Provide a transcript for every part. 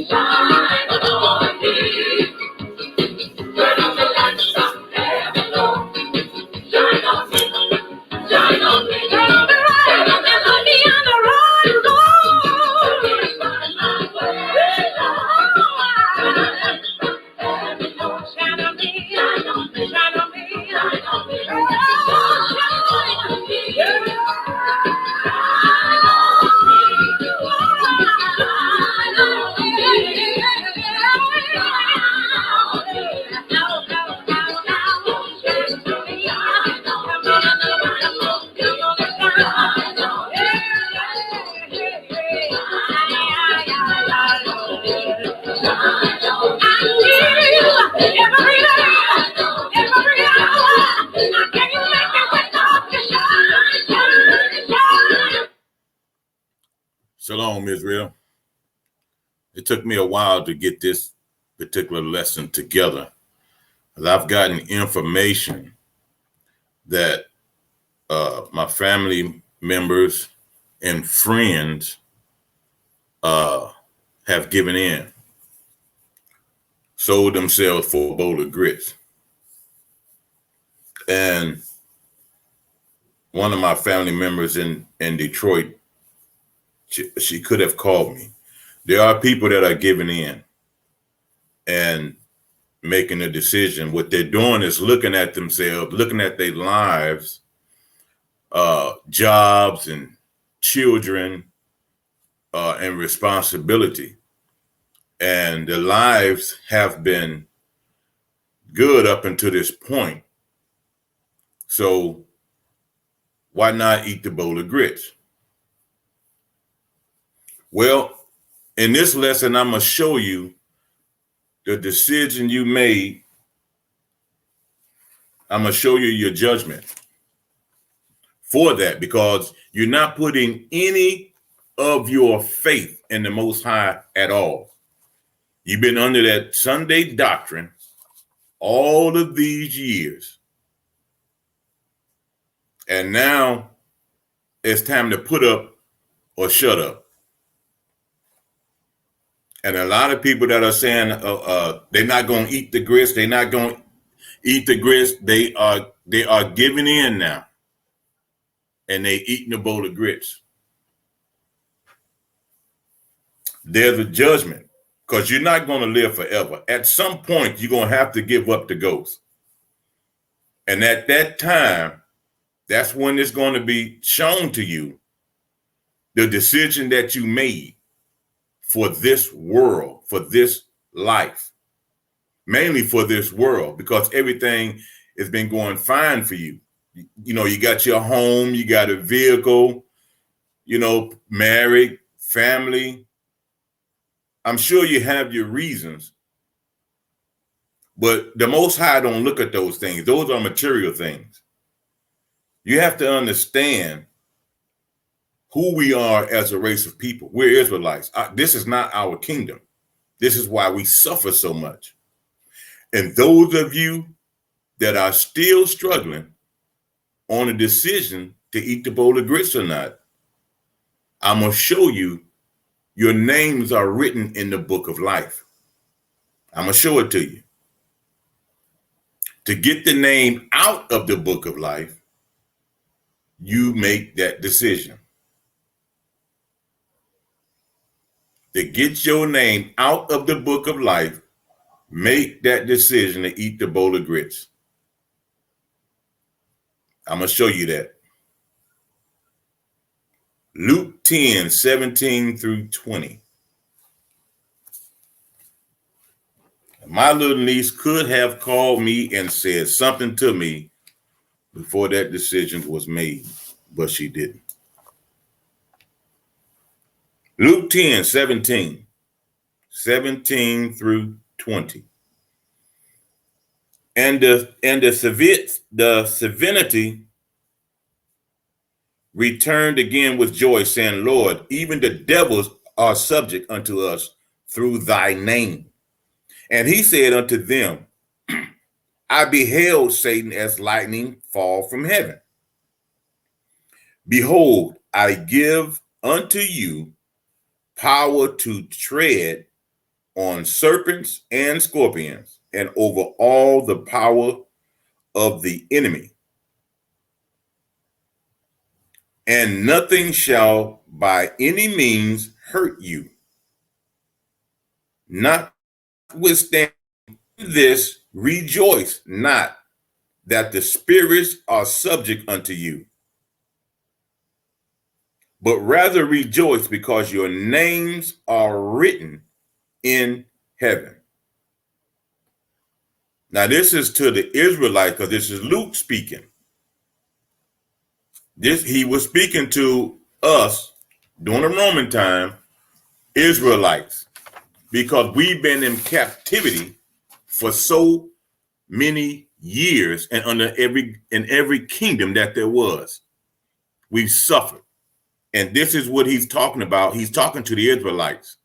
Shine on me. Turn on the lights of heaven, Lord. Shine on me. Shine on me. Turn on the light. Turn on the light on the road, Lord. Shine my way, Lord. Turn on the lights of heaven, Lord. Shine on me. Shine on me. Shine on me. Shine on me. Oh, shine on me. Shalom, Israel. It took me a while to get this particular lesson together. I've gotten information that my family members and friends have given in, sold themselves for a bowl of grits. And one of my family members in Detroit, she could have called me. There are people that are giving in and making a decision. What they're doing is looking at themselves, looking at their lives, jobs and children and responsibility. And their lives have been good up until this point. So why not eat the bowl of grits? Well, in this lesson, I'm going to show you the decision you made. I'm going to show you your judgment for that, because you're not putting any of your faith in the Most High at all. You've been under that Sunday doctrine all of these years. And now it's time to put up or shut up. And a lot of people that are saying they're not going to eat the grits, they're not going to eat the grits, they are giving in now. And they eating a bowl of grits. There's a judgment, because you're not going to live forever. At some point, you're going to have to give up the ghost. And at that time, that's when it's going to be shown to you the decision that you made for this world, for this life, mainly for this world, because everything has been going fine for you. You know, you got your home, you got a vehicle, you know, married, family. I'm sure you have your reasons, but the Most High don't look at those things. Those are material things. You have to understand who we are as a race of people. We're Israelites. This is not our kingdom. This is why we suffer so much. And those of you that are still struggling on a decision to eat the bowl of grits or not, I'm going to show you your names are written in the book of life. I'm going to show it to you. To get the name out of the book of life, you make that decision. To get your name out of the book of life, make that decision to eat the bowl of grits. I'm going to show you that. Luke 10, 17 through 20. My little niece could have called me and said something to me before that decision was made, but she didn't. Luke 10, 17 through 20. And the divinity returned again with joy, saying, Lord, even the devils are subject unto us through thy name. And he said unto them, I beheld Satan as lightning fall from heaven. Behold, I give unto you power to tread on serpents and scorpions, and over all the power of the enemy. And nothing shall by any means hurt you. Notwithstanding this, rejoice not that the spirits are subject unto you, but rather rejoice because your names are written in heaven. Now, this is to the Israelites, because this is Luke speaking. He was speaking to us during the Roman time, Israelites, because we've been in captivity for so many years, and under every kingdom that there was, we've suffered. And this is what he's talking about. He's talking to the Israelites,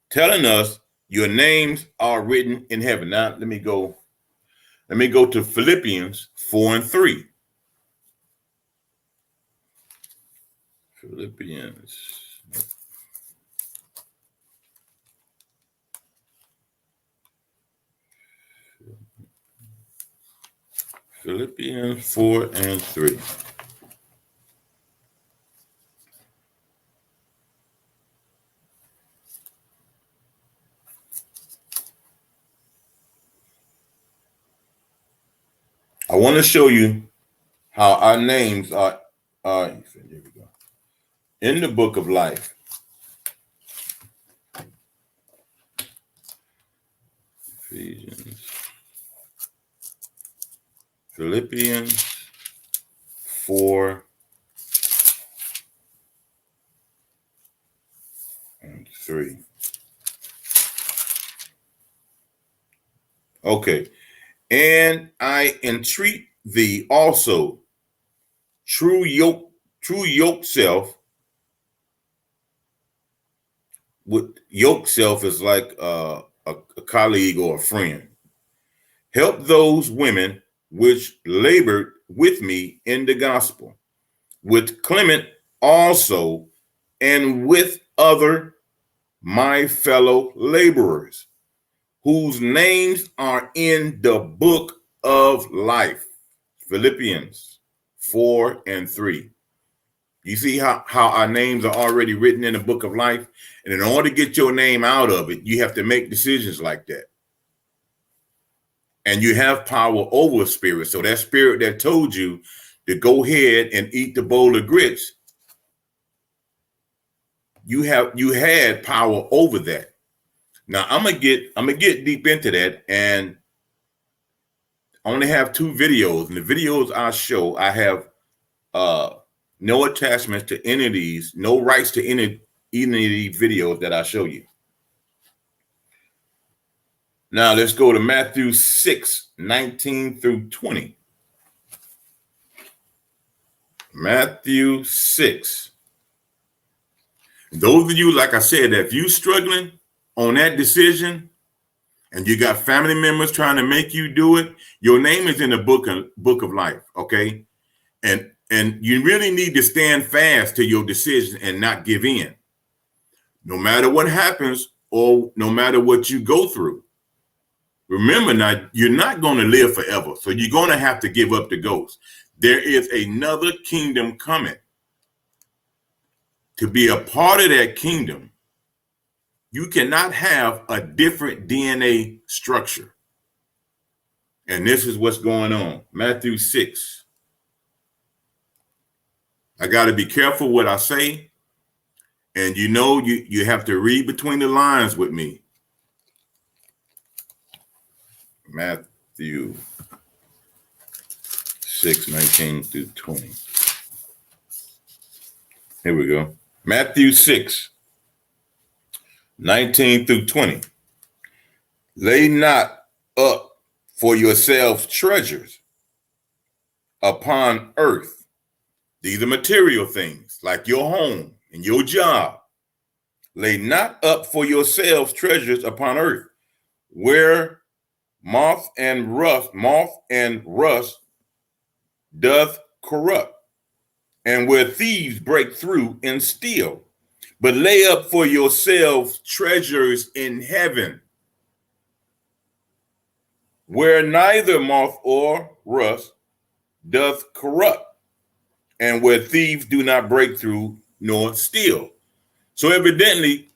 telling us your names are written in heaven. Now, let me go to Philippians 4:3. Philippians 4:3. I want to show you how our names are here we go, in the book of life. Philippians 4:3. Okay. And I entreat thee also, true yoke self. With yoke self is like a colleague or a friend. Help those women which labored with me in the gospel, with Clement also, and with other my fellow laborers, whose names are in the book of life. Philippians 4:3. You see how our names are already written in the book of life? And in order to get your name out of it, you have to make decisions like that. And you have power over a spirit. So that spirit that told you to go ahead and eat the bowl of grits, you had power over that. Now I'm gonna get deep into that, and I only have 2 videos. And the videos I show, I have no attachments to any of these, no rights to any of these videos that I show you. Now let's go to Matthew 6:19-20. Matthew 6. Those of you, like I said, if you're struggling on that decision and you got family members trying to make you do it, your name is in the book of life, okay? And you really need to stand fast to your decision and not give in. No matter what happens or no matter what you go through. Remember now, you're not going to live forever. So you're going to have to give up the ghost. There is another kingdom coming. To be a part of that kingdom, you cannot have a different DNA structure. And this is what's going on. Matthew 6. I got to be careful what I say. And you have to read between the lines with me. Matthew 6:19-20. Here we go. Matthew 6:19-20. Lay not up for yourselves treasures upon earth. These are material things like your home and your job. Lay not up for yourselves treasures upon earth, where moth and rust doth corrupt, and where thieves break through and steal. But lay up for yourselves treasures in heaven, where neither moth or rust doth corrupt, and where thieves do not break through nor steal. So evidently,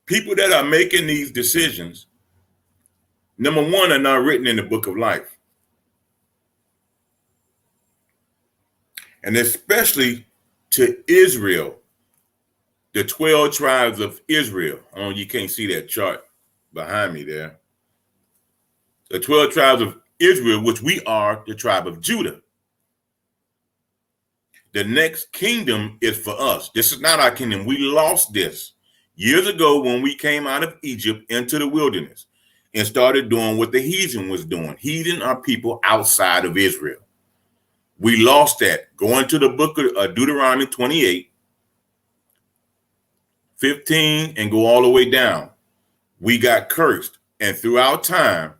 people that are making these decisions, number one, are not written in the book of life. And especially to Israel, the 12 tribes of Israel. Oh, you can't see that chart behind me there. The 12 tribes of Israel, which we are the tribe of Judah. The next kingdom is for us. This is not our kingdom. We lost this years ago when we came out of Egypt into the wilderness and started doing what the heathen was doing. Heathen are people outside of Israel. We lost that. Going to the book of Deuteronomy 28, 15, and go all the way down. We got cursed. And throughout time,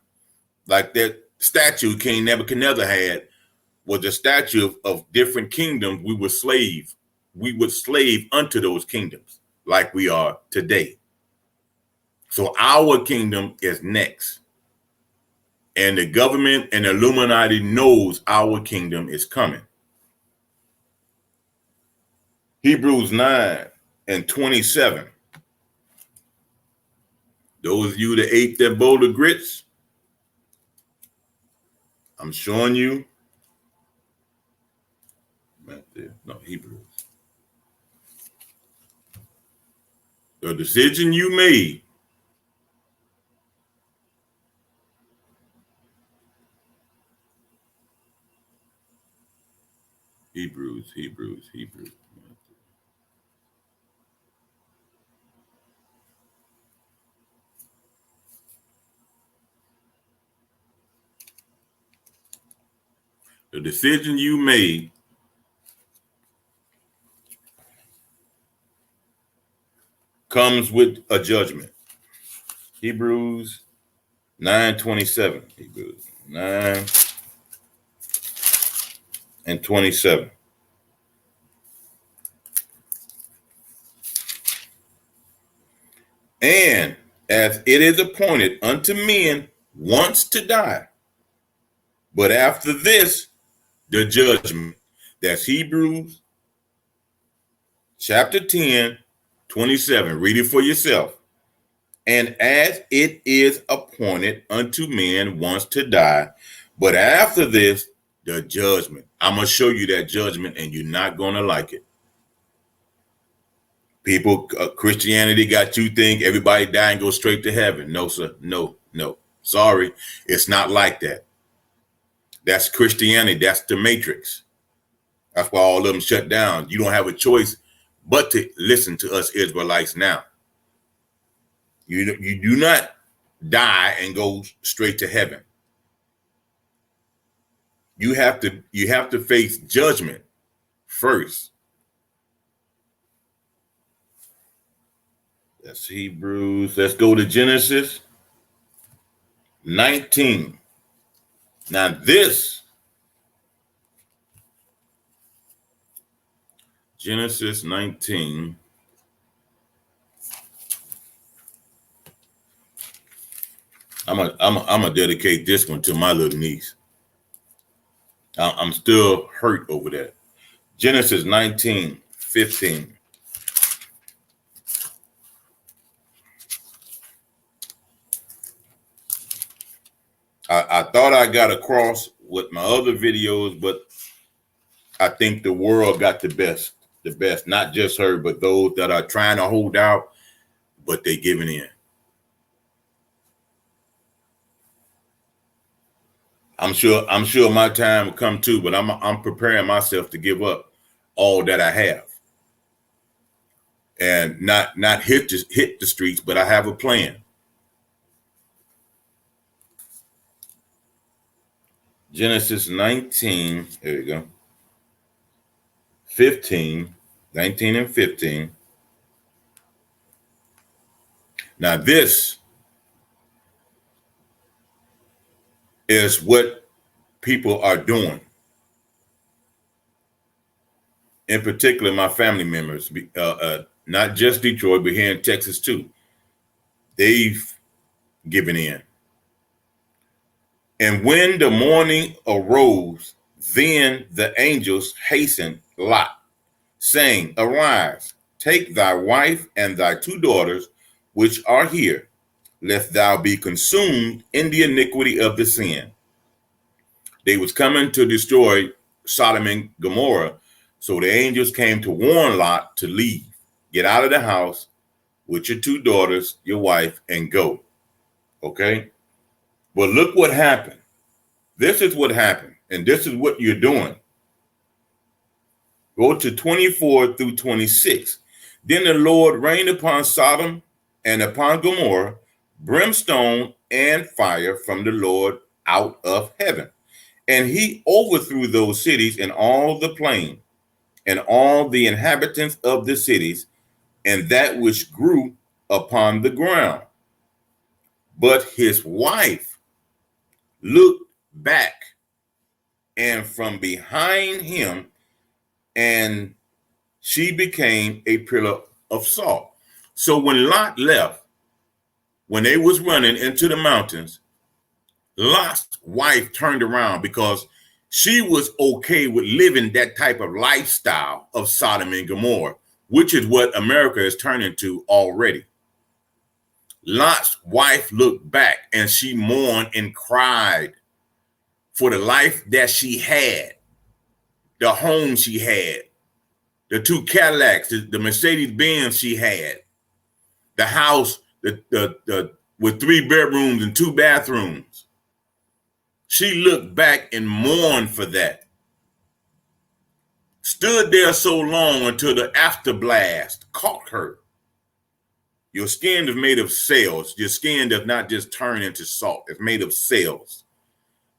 like that statue King Nebuchadnezzar had, was a statue of different kingdoms. We were slave. We would slave unto those kingdoms like we are today. So our kingdom is next. And the government and the Illuminati knows our kingdom is coming. Hebrews 9 and 27. Those of you that ate that bowl of grits, I'm showing you. Right there. No, Hebrews. The decision you made Hebrews. The decision you made comes with a judgment. Hebrews 9:27. Hebrews 9 and 27. And as it is appointed unto men once to die, but after this, the judgment. That's Hebrews chapter 10, 27. Read it for yourself. And as it is appointed unto men once to die, but after this, the judgment. I'm going to show you that judgment, and you're not going to like it. People, Christianity got you think everybody die and go straight to heaven. No, sir. No. Sorry. It's not like that. That's Christianity. That's the matrix. That's why all of them shut down. You don't have a choice but to listen to us Israelites now. You do not die and go straight to heaven. You have to face judgment first. That's Hebrews. Let's go to Genesis 19. Now this Genesis 19. I'm gonna dedicate this one to my little niece. I'm still hurt over that. Genesis 19:15. I thought I got across with my other videos, but I think the world got the best, not just her, but those that are trying to hold out, but they giving in. I'm sure my time will come too, but I'm preparing myself to give up all that I have. And not hit the streets, but I have a plan. Genesis 19, there you go. 15, 19 and 15. Now this is what people are doing. In particular, my family members, not just Detroit, but here in Texas too. They've given in. And when the morning arose, then the angels hastened Lot, saying, Arise, take thy wife and thy two daughters, which are here, lest thou be consumed in the iniquity of the sin. They was coming to destroy Sodom and Gomorrah. So the angels came to warn Lot to leave, get out of the house with your two daughters, your wife, and go. Okay? But look what happened. This is what happened, and this is what you're doing. Go to 24 through 26. Then the Lord rained upon Sodom and upon Gomorrah brimstone and fire from the Lord out of heaven. And he overthrew those cities and all the plain, and all the inhabitants of the cities, and that which grew upon the ground. But his wife looked back, and from behind him, and she became a pillar of salt. So when Lot left, when they was running into the mountains, Lot's wife turned around because she was okay with living that type of lifestyle of Sodom and Gomorrah, which is what America is turning to already. Lot's wife looked back and she mourned and cried for the life that she had, the home she had, the two Cadillacs, the Mercedes Benz she had, the house the with 3 bedrooms and 2 bathrooms. She looked back and mourned for that. Stood there so long until the afterblast caught her. Your skin is made of cells. Your skin does not just turn into salt. It's made of cells.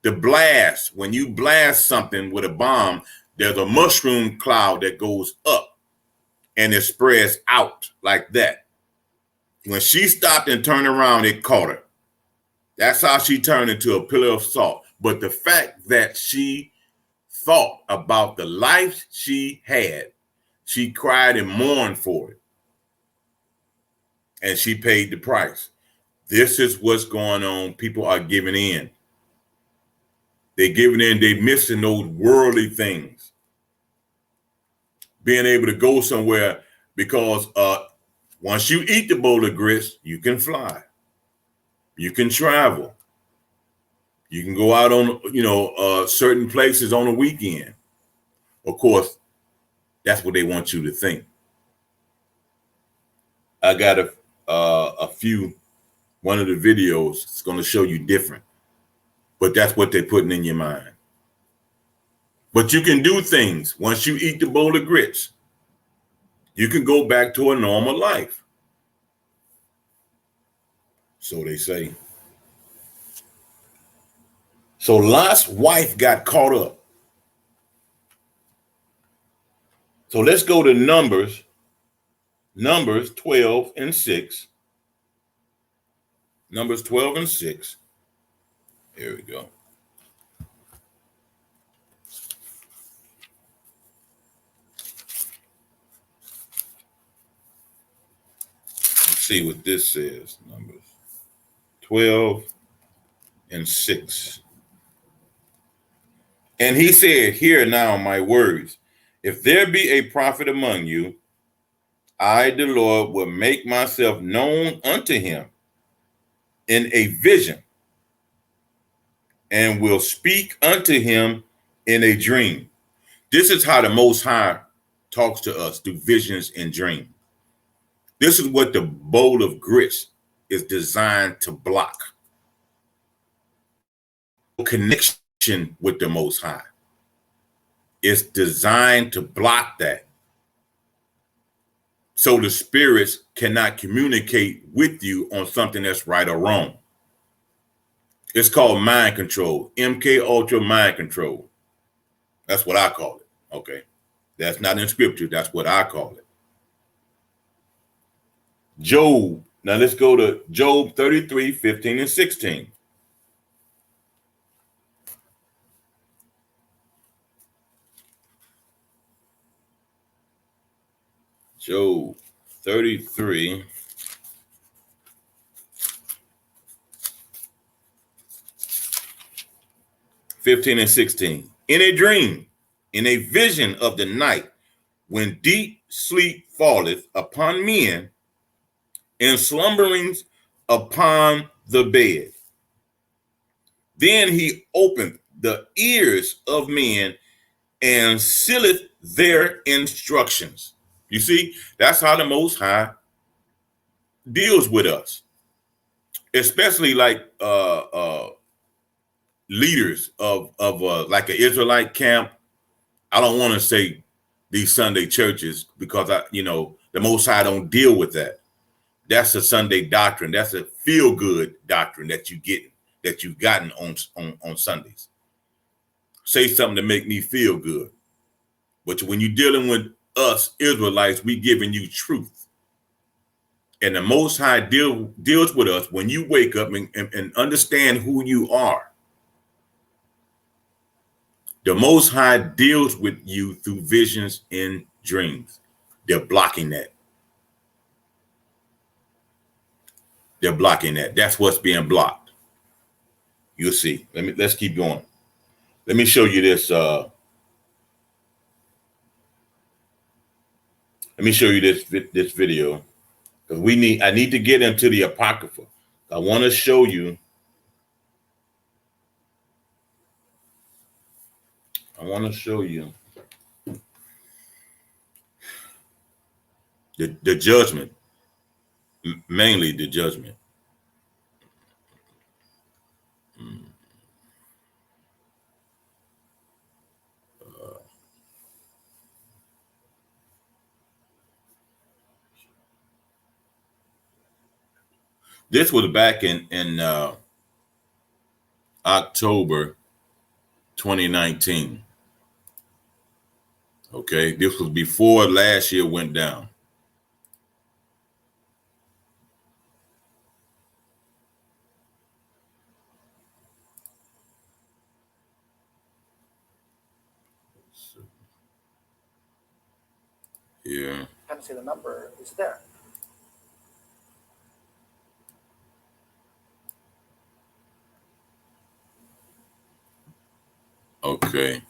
The blast, when you blast something with a bomb, there's a mushroom cloud that goes up and it spreads out like that. When she stopped and turned around, it caught her. That's how she turned into a pillar of salt. But the fact that she thought about the life she had, she cried and mourned for it. And she paid the price. This is what's going on. People are giving in. They're giving in. They're missing those worldly things. Being able to go somewhere because once you eat the bowl of grits, you can fly. You can travel. You can go out on, certain places on a weekend. Of course, that's what they want you to think. I got a few, one of the videos is going to show you different, but that's what they're putting in your mind. But you can do things once you eat the bowl of grits. You can go back to a normal life. So they say. So Lot's wife got caught up. So let's go to Numbers 12 and 6. Numbers 12 and 6. Here we go. Let's see what this says. Numbers 12 and 6. And he said, Hear now my words. If there be a prophet among you, I, the Lord, will make myself known unto him in a vision, and will speak unto him in a dream. This is how the Most High talks to us through visions and dreams. This is what the bowl of grits is designed to block. Connection with the Most High. It's designed to block that. So the spirits cannot communicate with you on something that's right or wrong. It's called mind control, MK Ultra mind control. That's what I call it. Okay. That's not in scripture. That's what I call it. Job. Now let's go to Job 33, 15 and 16. Job 33, 15 and 16. In a dream, in a vision of the night, when deep sleep falleth upon men, and slumberings upon the bed, then he opened the ears of men and sealeth their instructions. You see, that's how the Most High deals with us, especially like leaders of like an Israelite camp. I don't want to say these Sunday churches because the Most High don't deal with that. That's a Sunday doctrine. That's a feel good doctrine that you've gotten on Sundays. Say something to make me feel good. But when you're dealing with us Israelites, we giving you truth. And the Most High deals with us when you wake up and understand who you are. The Most High deals with you through visions and dreams. They're blocking that. They're blocking that. That's what's being blocked. You'll see. Let's keep going. Let me show you this. Let me show you this video because I need to get into the Apocrypha. I want to show you. The judgment, mainly the judgment. This was back in October 2019. Okay, this was before last year went down. Yeah. Kind of see the number is there. Okay.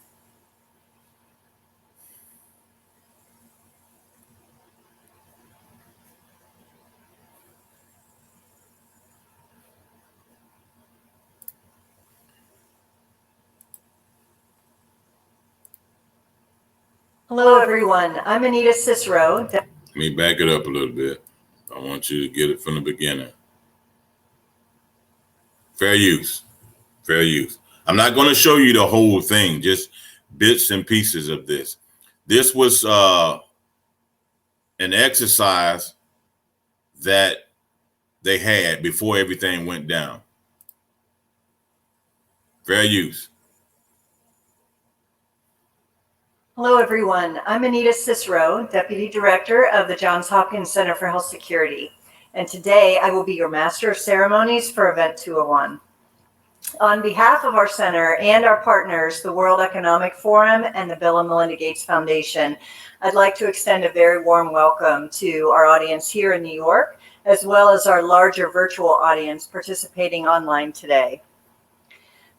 Hello, everyone. I'm Anita Cicero. Let me back it up a little bit. I want you to get it from the beginning. Fair use. Fair use. I'm not going to show you the whole thing, just bits and pieces of this. This was an exercise that they had before everything went down. Fair use. Hello, everyone. I'm Anita Cicero, Deputy Director of the Johns Hopkins Center for Health Security. And today I will be your Master of Ceremonies for Event 201. On behalf of our center and our partners, the World Economic Forum and the Bill and Melinda Gates Foundation, I'd like to extend a very warm welcome to our audience here in New York, as well as our larger virtual audience participating online today.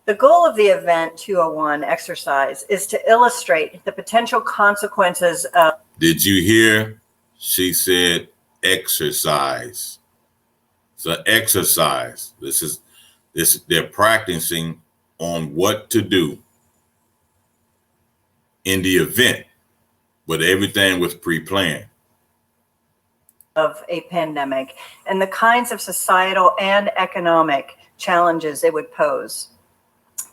The goal of the Event 201 exercise is to illustrate the potential consequences of... Did you hear? She said exercise. It's an exercise. They're practicing on what to do in the event, but everything was pre-planned. Of a pandemic and the kinds of societal and economic challenges it would pose.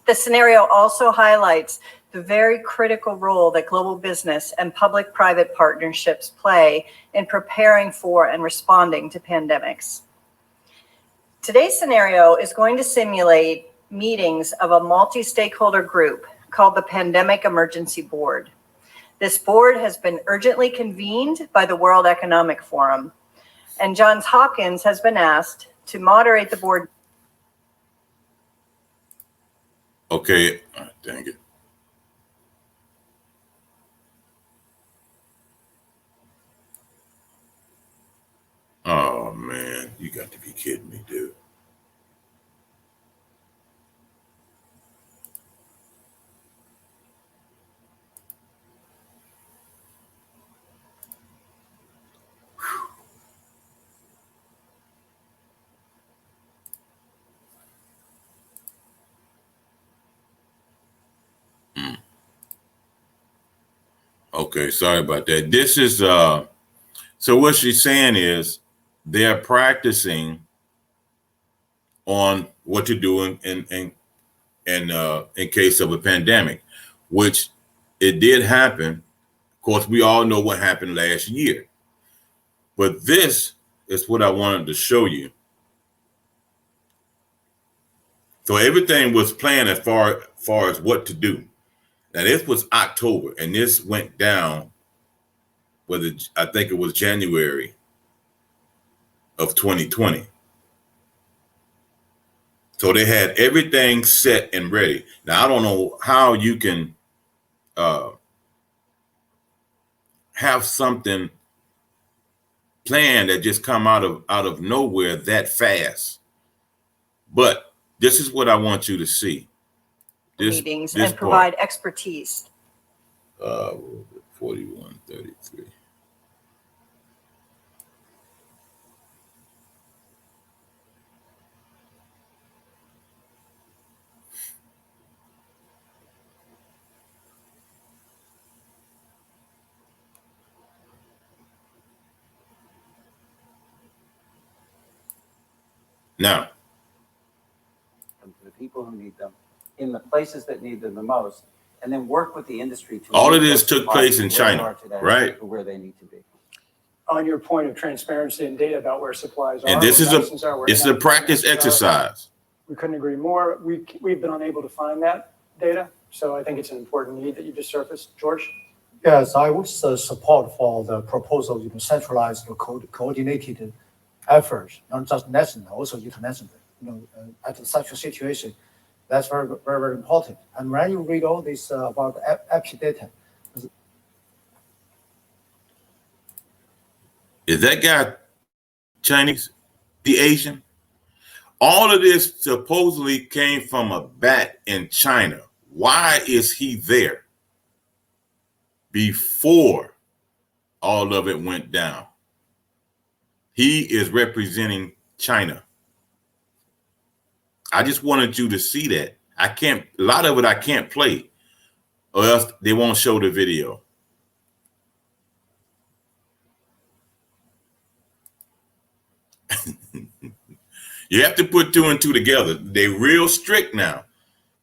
The scenario also highlights the very critical role that global business and public-private partnerships play in preparing for and responding to pandemics. Today's scenario is going to simulate meetings of a multi-stakeholder group called the Pandemic Emergency Board. This board has been urgently convened by the World Economic Forum, and Johns Hopkins has been asked to moderate the board. Okay, dang it. Oh man, you got to be kidding me, dude. Okay, sorry about that. This is so what she's saying is they're practicing on what to do in case of a pandemic, which it did happen. Of course, we all know what happened last year. But this is what I wanted to show you. So everything was planned as far as what to do. Now this was October, and this went down. I think it was January of 2020. So they had everything set and ready. Now I don't know how you can have something planned that just come out of nowhere that fast. But this is what I want you to see. Meetings and provide expertise. 4133. Now, the people who need them in the places that need them the most, and then work with the industry to all of this took place in China, right? To where they need to be. On your point of transparency and data about where supplies are, and this is a practice exercise. We couldn't agree more. We've been unable to find that data, so I think it's an important need that you just surfaced, George. Yes, I would support for the proposal, centralized or coordinated efforts, not just national, also international. At such a situation, that's very, very, very important. And when you read all this about epi data, is that guy Chinese? The Asian? All of this supposedly came from a bat in China. Why is he there before all of it went down? He is representing China. I just wanted you to see that. A lot of it I can't play, or else they won't show the video. You have to put 2 and 2 together. They're real strict now.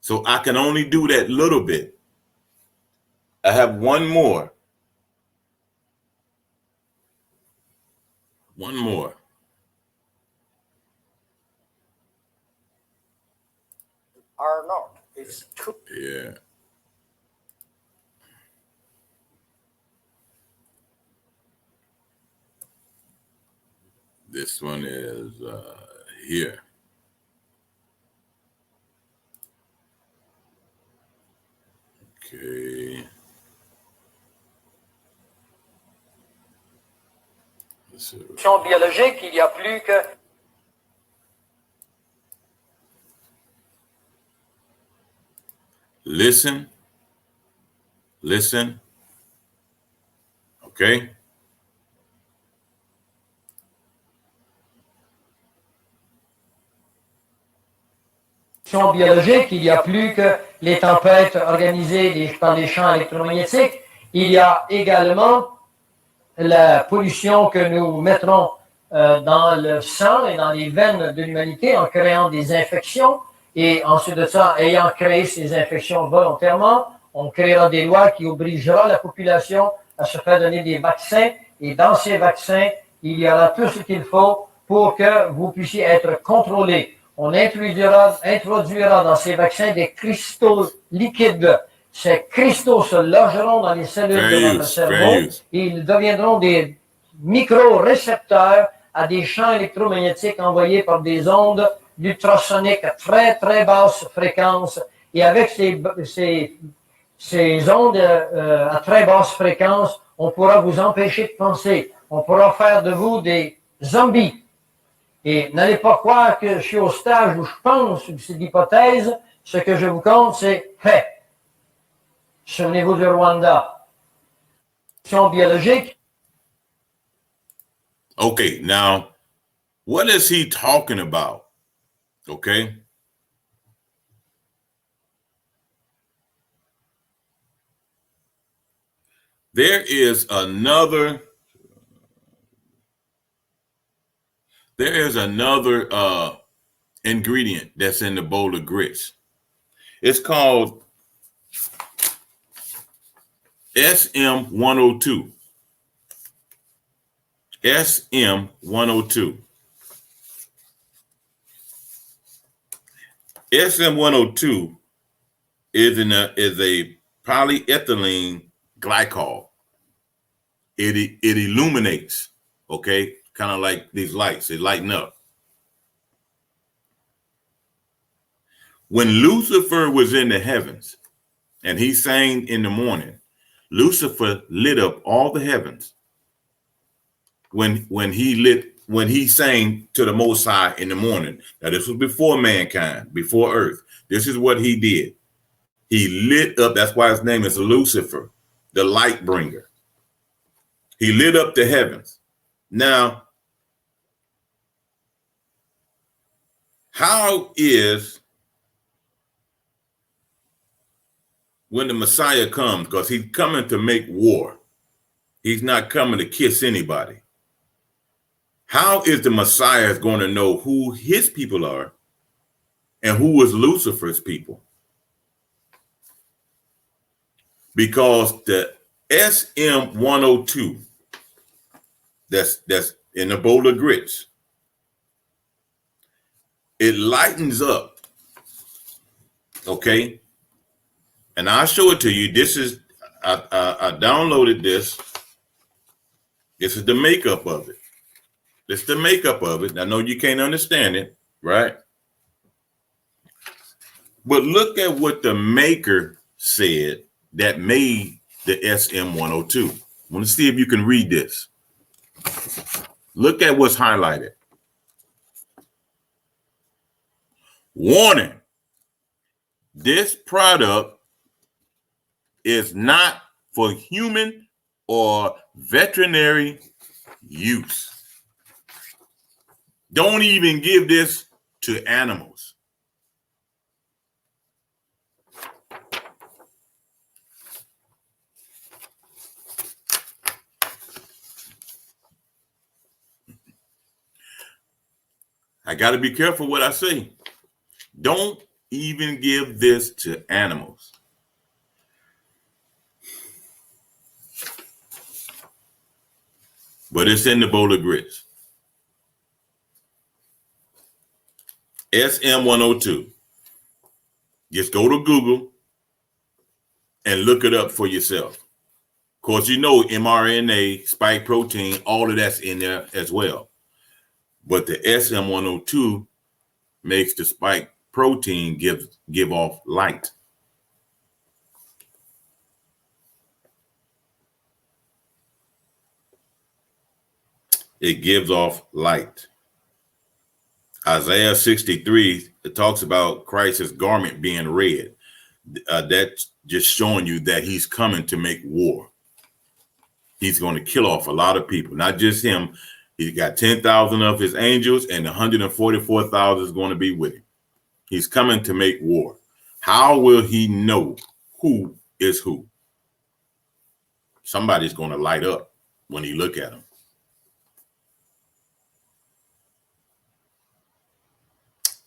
So I can only do that little bit. I have one more. One more. Are not. It's too. Yeah. This one is here. Okay. Biologique, il y a plus que. Listen. Okay. Biologique, il y a plus que les tempêtes organisées par les champs électromagnétiques. Il y a également la pollution que nous mettrons dans le sang et dans les veines de l'humanité en créant des infections. Et ensuite de ça, ayant créé ces infections volontairement, on créera des lois qui obligera la population à se faire donner des vaccins. Et dans ces vaccins, il y aura tout ce qu'il faut pour que vous puissiez être contrôlés. On introduira dans ces vaccins des cristaux liquides. Ces cristaux se logeront dans les cellules de notre cerveau et ils deviendront des micro-récepteurs à des champs électromagnétiques envoyés par des ondes d'ultrasoniques à très, très basse fréquence. Et avec ces ondes à très basse fréquence, on pourra vous empêcher de penser. On pourra faire de vous des zombies. Et n'allez pas croire que je suis au stage où je pense, ou c'est l'hypothèse. Ce que je vous compte, c'est fait. Souvenez-vous du Rwanda. Biologique. Okay, now, what is he talking about? Okay. There is another ingredient that's in the bowl of grits. It's called SM-102. SM-102. SM-102 is a polyethylene glycol. It illuminates, okay? Kind of like these lights, they lighten up. When Lucifer was in the heavens and he sang in the morning, Lucifer lit up all the heavens. When he sang to the Most High in the morning. Now this was before mankind, before earth. This is what he did. He lit up, that's why his name is Lucifer, the light bringer. He lit up the heavens. Now, how is when the Messiah comes, because he's coming to make war. He's not coming to kiss anybody. How is the Messiah going to know who his people are and who is Lucifer's people? Because the SM-102 that's in the bowl of grits, it lightens up, okay? And I'll show it to you. This is, I downloaded this. This is the makeup of it. This is the makeup of it. I know you can't understand it, right? But look at what the maker said that made the SM-102. I want to see if you can read this. Look at what's highlighted. Warning. This product is not for human or veterinary use. Don't even give this to animals. I got to be careful what I say. Don't even give this to animals. But it's in the bowl of grits. SM-102. Just go to Google and look it up for yourself. Of course, you know mRNA, spike protein, all of that's in there as well. But the SM-102 makes the spike protein give off light. It gives off light. Isaiah 63, it talks about Christ's garment being red. That's just showing you that he's coming to make war. He's going to kill off a lot of people, not just him. He's got 10,000 of his angels and 144,000 is going to be with him. He's coming to make war. How will he know who is who? Somebody's going to light up when he look at him.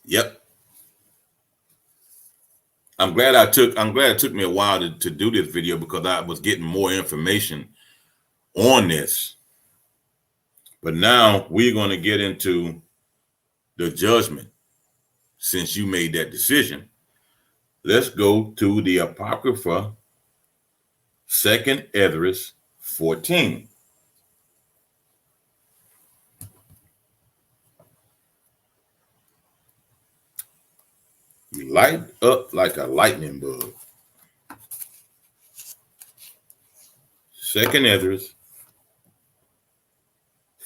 Yep. I'm glad it took me a while to do this video because I was getting more information on this. But now we're going to get into the judgment. Since you made that decision, let's go to the Apocrypha, 2nd Esdras 14. You light up like a lightning bug. 2nd Esdras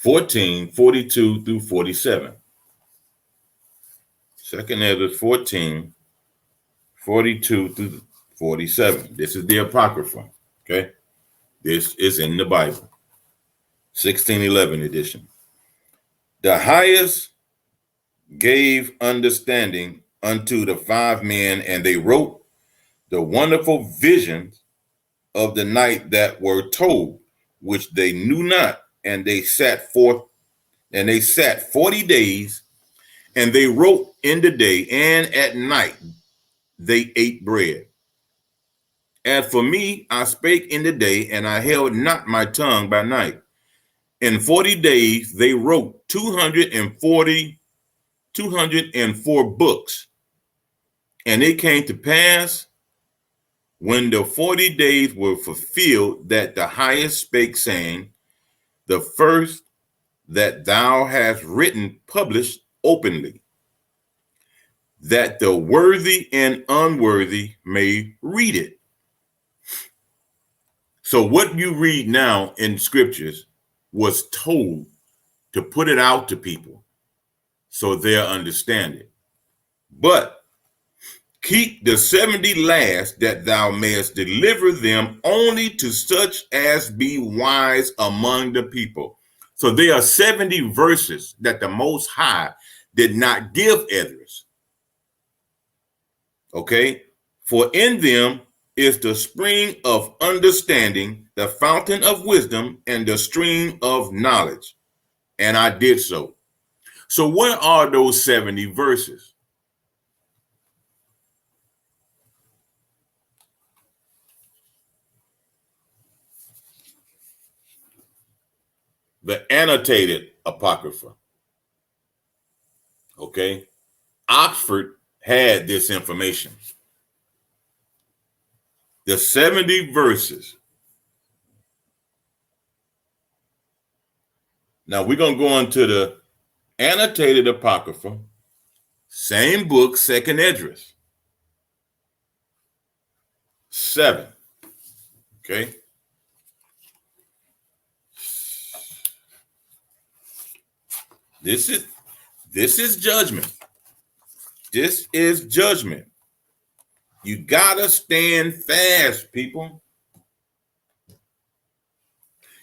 14, 42 through 47. 2nd Ezra 14, 42 through 47. This is the Apocrypha. Okay. This is in the Bible. 1611 edition. The highest gave understanding unto the 5 men, and they wrote the wonderful visions of the night that were told, which they knew not, and they sat 40 days, and they wrote in the day, and at night they ate bread. As for me, I spake in the day, and I held not my tongue by night. In 40 days they wrote 204 books. And it came to pass, when the 40 days were fulfilled, that the highest spake, saying, the first that thou hast written published openly, that the worthy and unworthy may read it. So what you read now in scriptures was told to put it out to people so they'll understand it. But keep the 70 last, that thou mayest deliver them only to such as be wise among the people. So there are 70 verses that the Most High did not give Esdras. Okay? For in them is the spring of understanding, the fountain of wisdom, and the stream of knowledge. And I did so. So what are those 70 verses? The annotated Apocrypha. Okay? Oxford had this information. The 70 verses. Now we're going to go into the annotated Apocrypha, same book, 2nd Esdras 7. Okay. This is judgment. This is judgment. You gotta stand fast, people.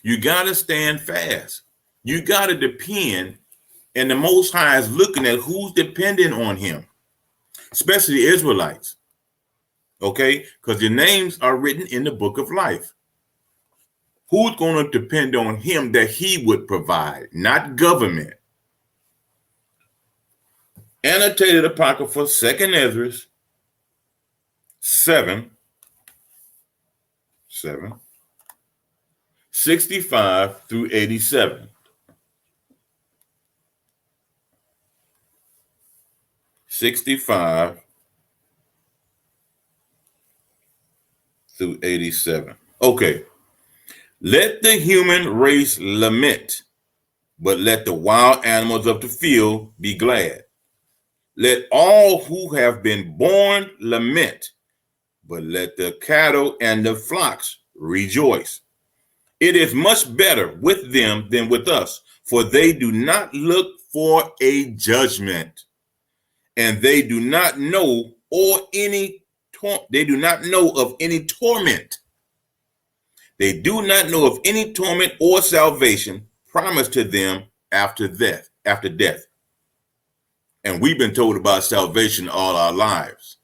You gotta stand fast. You gotta depend, and the Most High is looking at who's dependent on him, especially the Israelites. Okay, because your names are written in the book of life. Who's going to depend on him that he would provide, not government? Annotated Apocrypha, 2nd Esdras 7, 65 through 87. 65 through 87. Okay. Let the human race lament, but let the wild animals of the field be glad. Let all who have been born lament, but let the cattle and the flocks rejoice. It is much better with them than with us, for they do not look for a judgment, and they do not know of any torment. They do not know of any torment or salvation promised to them after death. And we've been told about salvation all our lives.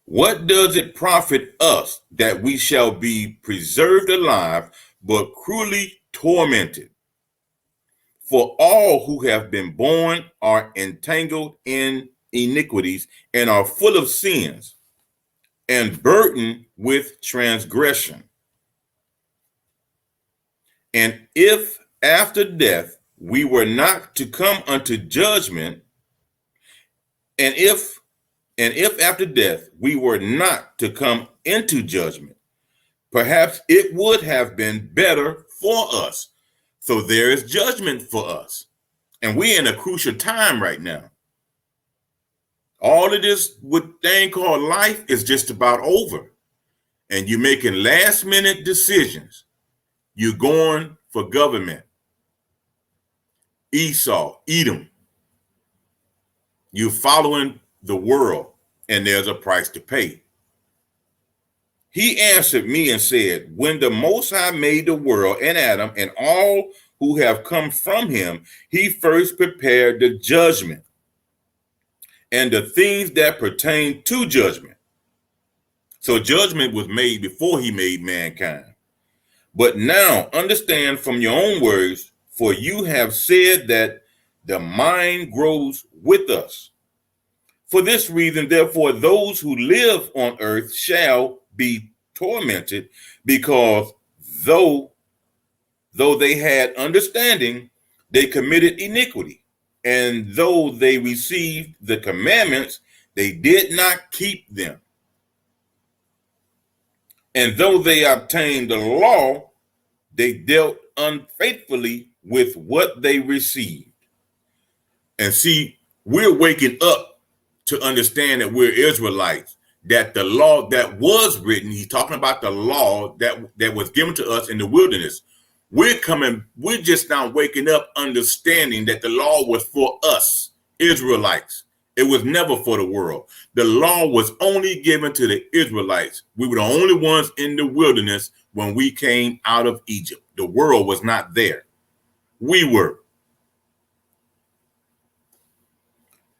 What does it profit us that we shall be preserved alive, but cruelly tormented? For all who have been born are entangled in iniquities and are full of sins and burdened with transgression. And if after death we were not to come unto judgment, and if after death we were not to come into judgment, perhaps it would have been better for us. So there is judgment for us. And we're in a crucial time right now. All of this thing called life is just about over. And you're making last minute decisions. You're going for government. Esau, Edom. You're following the world, and there's a price to pay. He answered me and said, when the Most High made the world and Adam and all who have come from him, he first prepared the judgment and the things that pertain to judgment. So judgment was made before he made mankind. But now understand from your own words, for you have said that the mind grows with us. For this reason, therefore, those who live on earth shall be tormented, because though they had understanding, they committed iniquity. And though they received the commandments, they did not keep them. And though they obtained the law, they dealt unfaithfully with what they received. And see, we're waking up to understand that we're Israelites, that the law that was written, he's talking about the law that was given to us in the wilderness. We're just now waking up understanding that the law was for us, Israelites. It was never for the world. The law was only given to the Israelites. We were the only ones in the wilderness when we came out of Egypt. The world was not there. We were.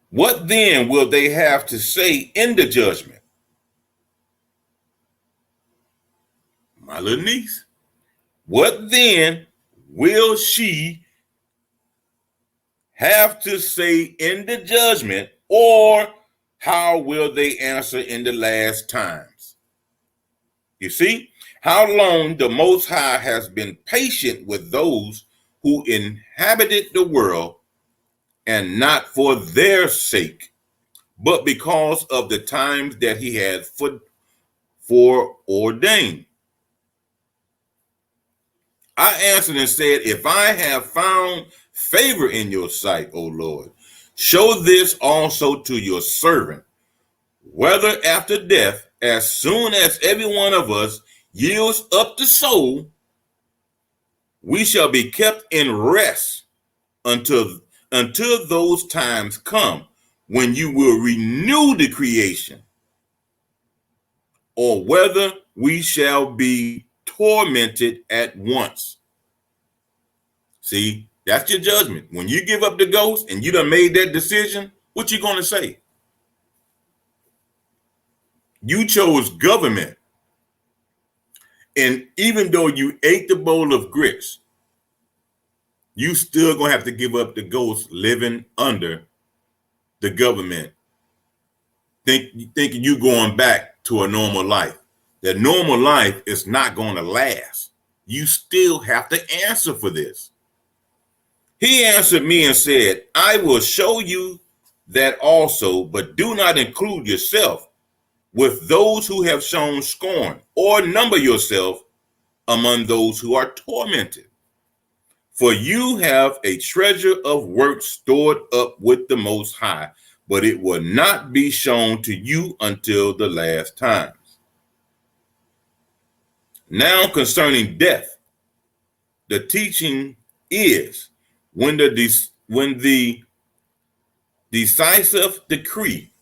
What then will they have to say in the judgment? My little niece. What then will she have to say in the judgment, or how will they answer in the last times? You see, how long the Most High has been patient with those who inhabited the world, and not for their sake, but because of the times that he had foreordained. I answered and said, if I have found favor in your sight, O Lord, show this also to your servant, whether after death, as soon as every one of us yields up the soul, we shall be kept in rest until those times come when you will renew the creation, or whether we shall be tormented at once. See, that's your judgment. When you give up the ghost and you done made that decision, what you going to say? You chose government. And even though you ate the bowl of grits, you still going to have to give up the ghost living under the government. Thinking you going back to a normal life. That normal life is not going to last. You still have to answer for this. He answered me and said, I will show you that also, but do not include yourself with those who have shown scorn, or number yourself among those who are tormented. For you have a treasure of works stored up with the Most High, but it will not be shown to you until the last times. Now concerning death, the teaching is, when the decisive decree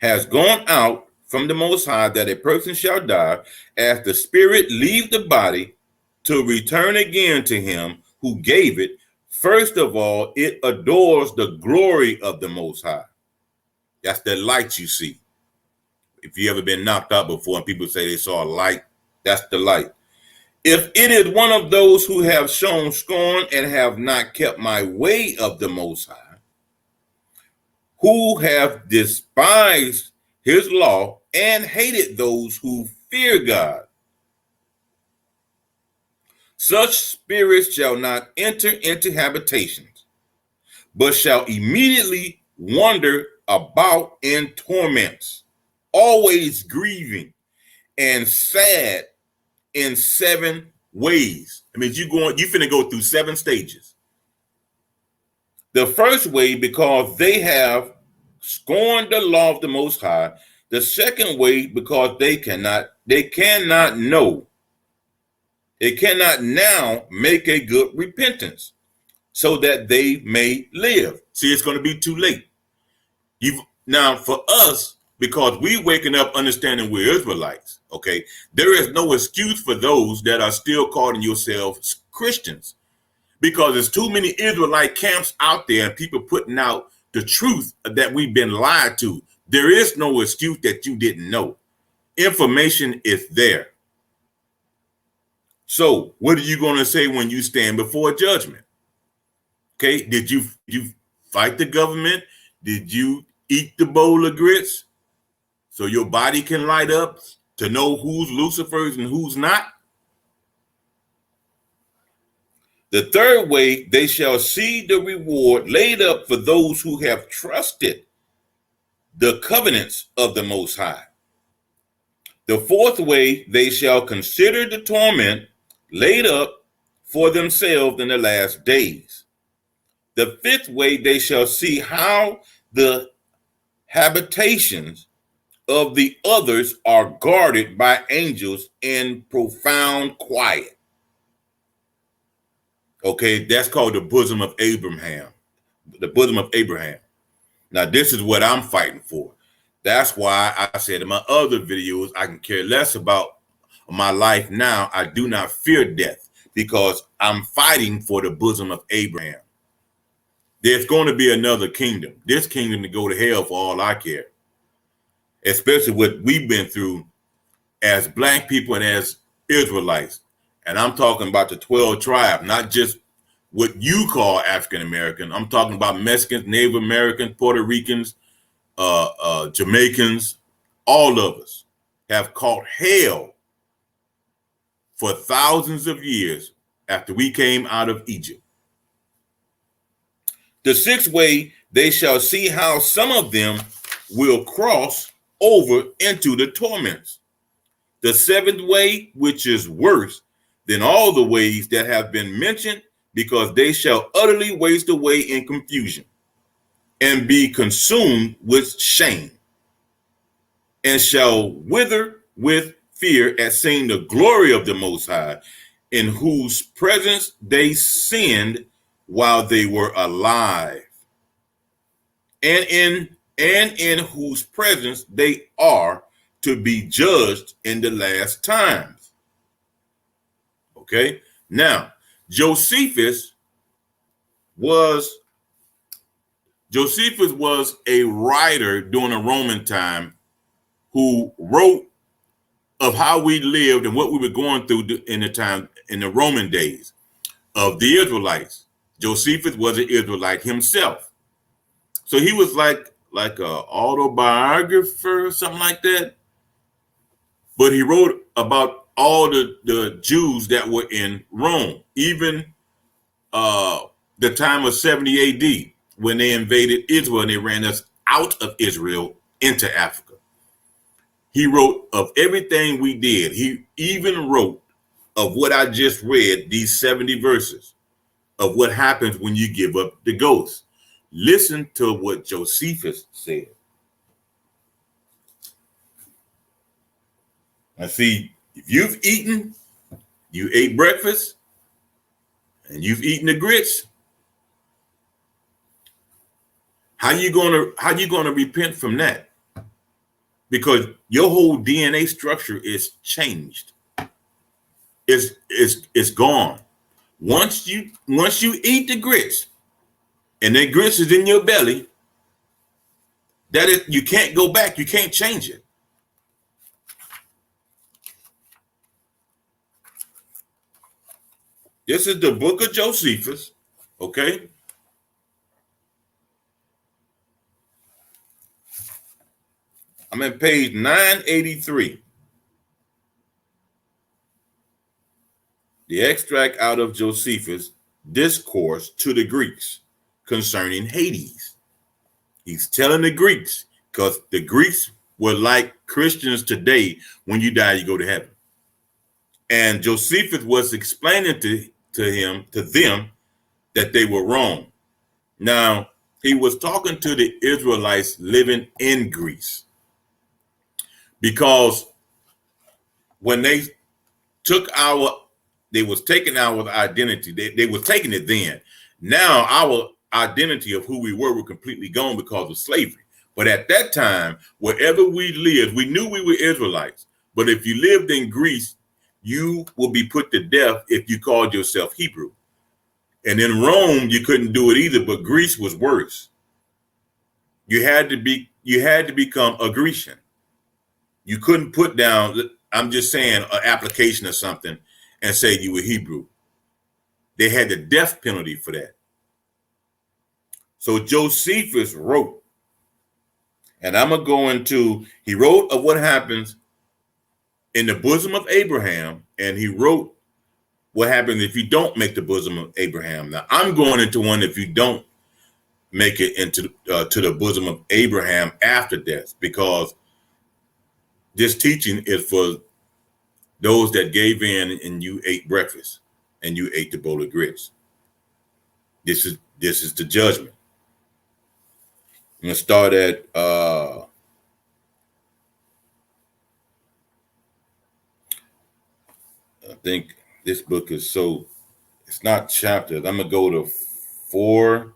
has gone out from the Most High that a person shall die, as the spirit leave the body to return again to him who gave it, first of all, it adores the glory of the Most High. That's the light you see. If you ever been knocked out before and people say they saw a light, that's the light. If it is one of those who have shown scorn and have not kept my way of the Most High, who have despised his law and hated those who fear God, such spirits shall not enter into habitations, but shall immediately wander about in torments, always grieving and sad in 7 ways. I mean, you finna go through 7 stages. The first way, because they have scorned the law of the Most High. The second way, because they cannot know It cannot now make a good repentance so that they may live. See, it's going to be too late. Now for us, because we waking up understanding we're Israelites, okay, there is no excuse for those that are still calling yourselves Christians, because there's too many Israelite camps out there and people putting out the truth that we've been lied to. There is no excuse that you didn't know. Information is there. So what are you going to say when you stand before judgment? Okay, did you fight the government? Did you eat the bowl of grits so your body can light up to know who's Lucifer's and who's not? The third way, they shall see the reward laid up for those who have trusted the covenants of the Most High. The fourth way, they shall consider the torment laid up for themselves in the last days. The fifth way, they shall see how the habitations of the others are guarded by angels in profound quiet. Okay, that's called the bosom of Abraham. The bosom of Abraham. Now, this is what I'm fighting for. That's why I said in my other videos, I can care less about my life now. I do not fear death because I'm fighting for the bosom of Abraham. There's going to be another kingdom. This kingdom to go to hell for all I care. Especially what we've been through as Black people and as Israelites. And I'm talking about the 12 tribes, not just what you call African American. I'm talking about Mexicans, Native Americans, Puerto Ricans, Jamaicans. All of us have caught hell for thousands of years after we came out of Egypt. The sixth way, they shall see how some of them will cross over into the torments. The seventh way, which is worse than all the ways that have been mentioned, because they shall utterly waste away in confusion and be consumed with shame, and shall wither with fear at seeing the glory of the Most High, in whose presence they sinned while they were alive, and in whose presence they are to be judged in the last times. Okay, now Josephus was a writer during the Roman time who wrote of how we lived and what we were going through in the Roman days of the Israelites. Josephus was an Israelite himself. So he was like an autobiographer or something like that. But he wrote about all the Jews that were in Rome, even the time of 70 AD, when they invaded Israel and they ran us out of Israel into Africa. He wrote of everything we did. He even wrote of what I just read, these 70 verses, of what happens when you give up the ghost. Listen to what Josephus said. Now see, if you ate breakfast, and you've eaten the grits, how you gonna repent from that? Because your whole DNA structure is changed. It's gone. Once you eat the grits, and that grits is in your belly, you can't go back. You can't change it. This is the book of Josephus, okay? I'm at page 983. The extract out of Josephus' discourse to the Greeks concerning Hades. He's telling the Greeks, because the Greeks were like Christians today. When you die, you go to heaven. And Josephus was explaining to them that they were wrong. Now, he was talking to the Israelites living in Greece, because when they took our they was taking our identity. They was taking it then. Now our identity of who we were completely gone because of slavery. But at that time, wherever we lived, we knew we were Israelites. But if you lived in Greece, you will be put to death if you called yourself Hebrew. And in Rome, you couldn't do it either, but Greece was worse. You had to become a Grecian. You couldn't put down, I'm just saying, an application or something and say you were Hebrew. They had the death penalty for that. So Josephus wrote, and I'm going to go into, he wrote of what happens in the bosom of Abraham, and he wrote what happens if you don't make the bosom of Abraham. Now, I'm going into one if you don't make it into to the bosom of Abraham after death, because this teaching is for those that gave in and you ate breakfast and you ate the bowl of grits. This is the judgment. I'm going to start at I think this book is it's not chapters. I'm going to go to 4.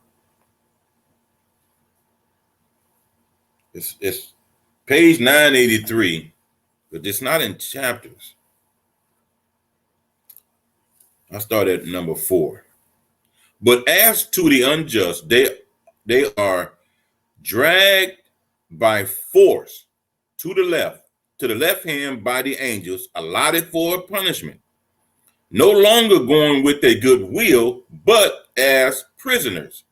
It's page 983, but it's not in chapters. I start at number 4. But as to the unjust, they are dragged by force to the left hand by the angels, allotted for punishment, no longer going with their good will, but as prisoners.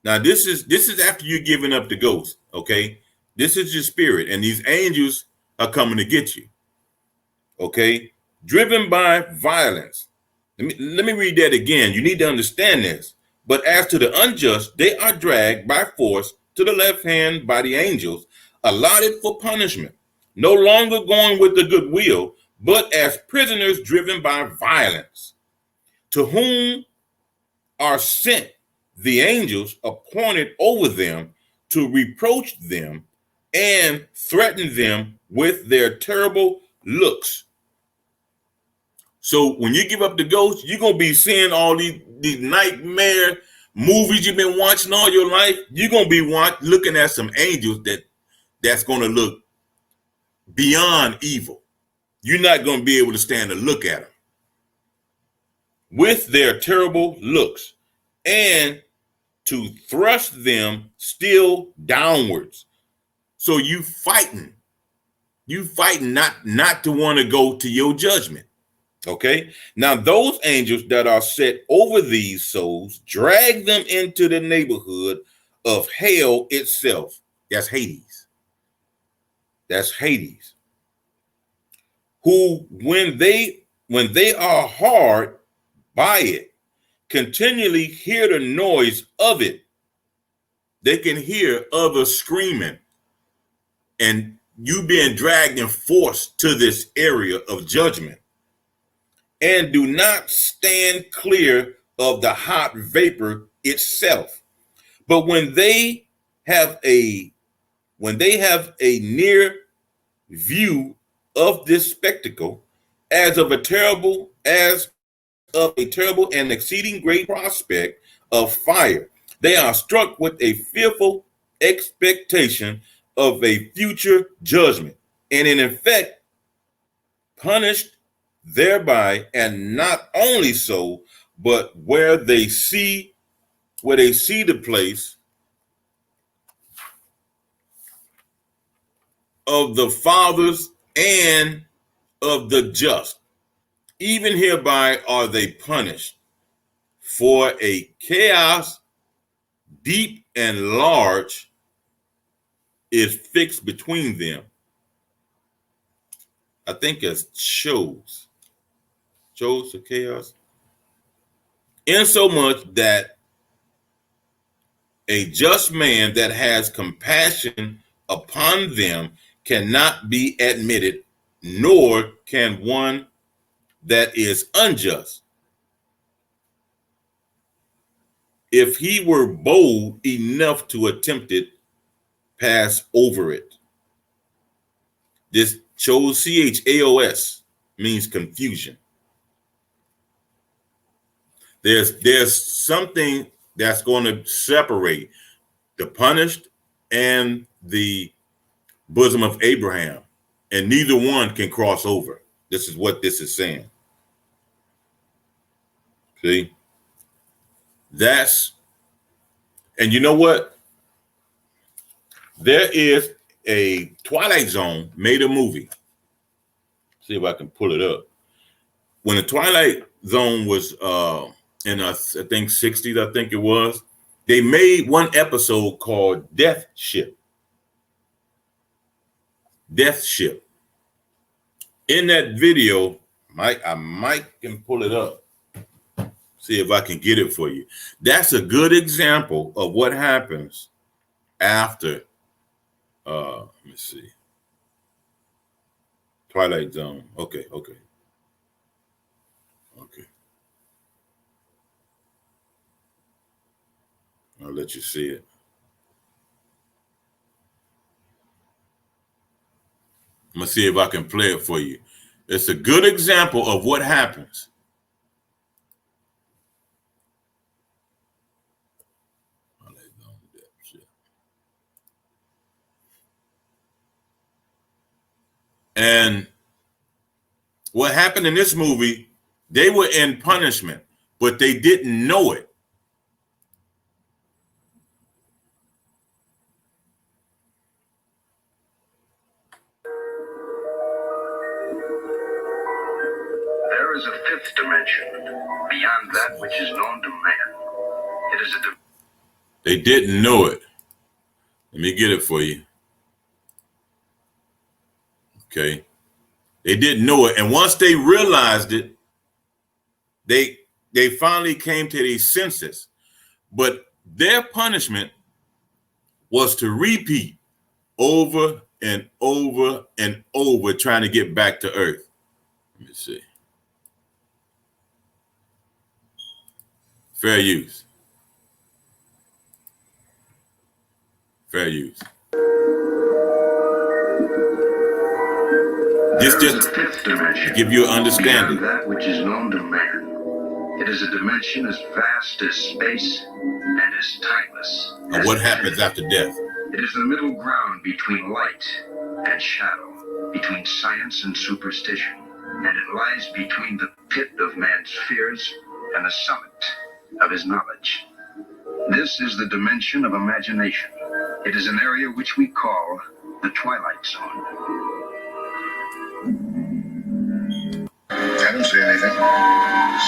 Now, this is after you're giving up the ghost, okay? This is your spirit, and these angels are coming to get you, okay? Driven by violence. Let me read that again. You need to understand this. But as to the unjust, they are dragged by force to the left hand by the angels, allotted for punishment, no longer going with the good will, but as prisoners driven by violence, to whom are sent the angels appointed over them to reproach them and threaten them with their terrible looks. So when you give up the ghost, you're going to be seeing all these nightmare movies you've been watching all your life. You're going to be looking at some angels that's going to look beyond evil. You're not going to be able to stand to look at them with their terrible looks and to thrust them still downwards. So you fighting not to want to go to your judgment. Okay. Now those angels that are set over these souls drag them into the neighborhood of hell itself. That's Hades. That's Hades. Who, when they are hard by it, continually hear the noise of it. They can hear others screaming, and you being dragged and forced to this area of judgment, and do not stand clear of the hot vapor itself. But when they have a near view of this spectacle, as of a terrible and exceeding great prospect of fire, they are struck with a fearful expectation of a future judgment, and in effect punished thereby. And not only so, but where they see the place of the fathers and of the just, even hereby are they punished. For a chaos deep and large is fixed between them. I think it's shows of chaos, insomuch that a just man that has compassion upon them cannot be admitted, nor can one that is unjust, if he were bold enough to attempt it, pass over it. This chaos means confusion. There's something that's going to separate the punished and the bosom of Abraham, and neither one can cross over. This is what this is saying. See, and you know what? There is a Twilight Zone made a movie. See if I can pull it up. When the Twilight Zone was in I think 60s, I think it was, they made one episode called Death Ship. Death Ship. In that video, I might can pull it up. See if I can get it for you. That's a good example of what happens after let me see. Twilight Zone. Okay. I'll let you see it. I'm gonna see if I can play it for you. It's a good example of what happens. And what happened in this movie, they were in punishment, but they didn't know it. There is a fifth dimension, beyond that which is known to man. It is They didn't know it. Let me get it for you. Okay. They didn't know it. And once they realized it, they finally came to their senses. But their punishment was to repeat over and over and over, trying to get back to earth. Let me see. Fair use. Fair use. Just to give you an understanding. That which is known to man. It is a dimension as vast as space and as timeless. And what happens after death? It is the middle ground between light and shadow, between science and superstition, and it lies between the pit of man's fears and the summit of his knowledge. This is the dimension of imagination. It is an area which we call the Twilight Zone. I don't see anything.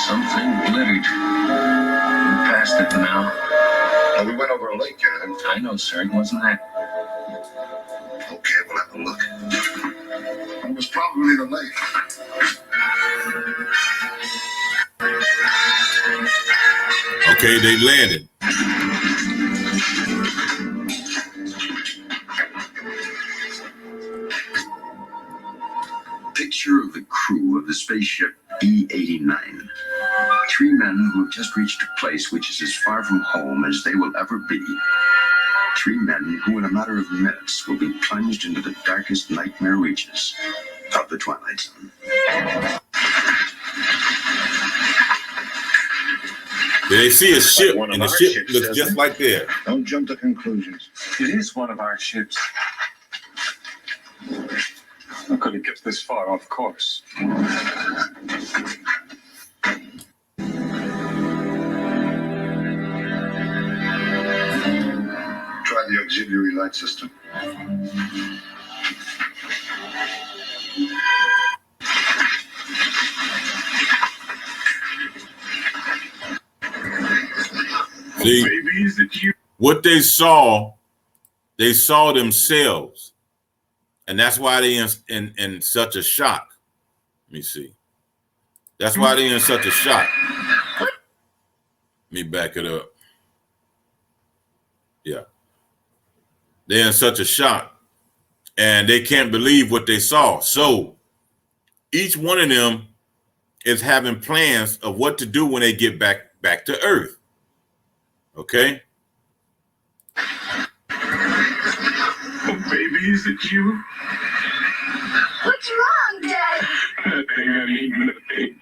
Something glittered. We're past it now. Well, we went over a lake, you know. I know, sir. It wasn't that. Okay, we'll have a look. It was probably the lake. Okay, they landed. Picture of the crew of the spaceship B-89. 3 men who have just reached a place which is as far from home as they will ever be. 3 men who in a matter of minutes will be plunged into the darkest nightmare reaches of the Twilight Zone. They see a ship, and the ship looks just like theirs. Don't jump to conclusions. It is one of our ships. How could it get this far off course? Try the auxiliary light system. See, what they saw themselves. And that's why they in such a shock. Let me see. That's why they're in such a shock. Let me back it up. Yeah. They're in such a shock. And they can't believe what they saw. So each one of them is having plans of what to do when they get back to Earth. Okay? Oh, baby, is it you? What's wrong, Dad? Nothing.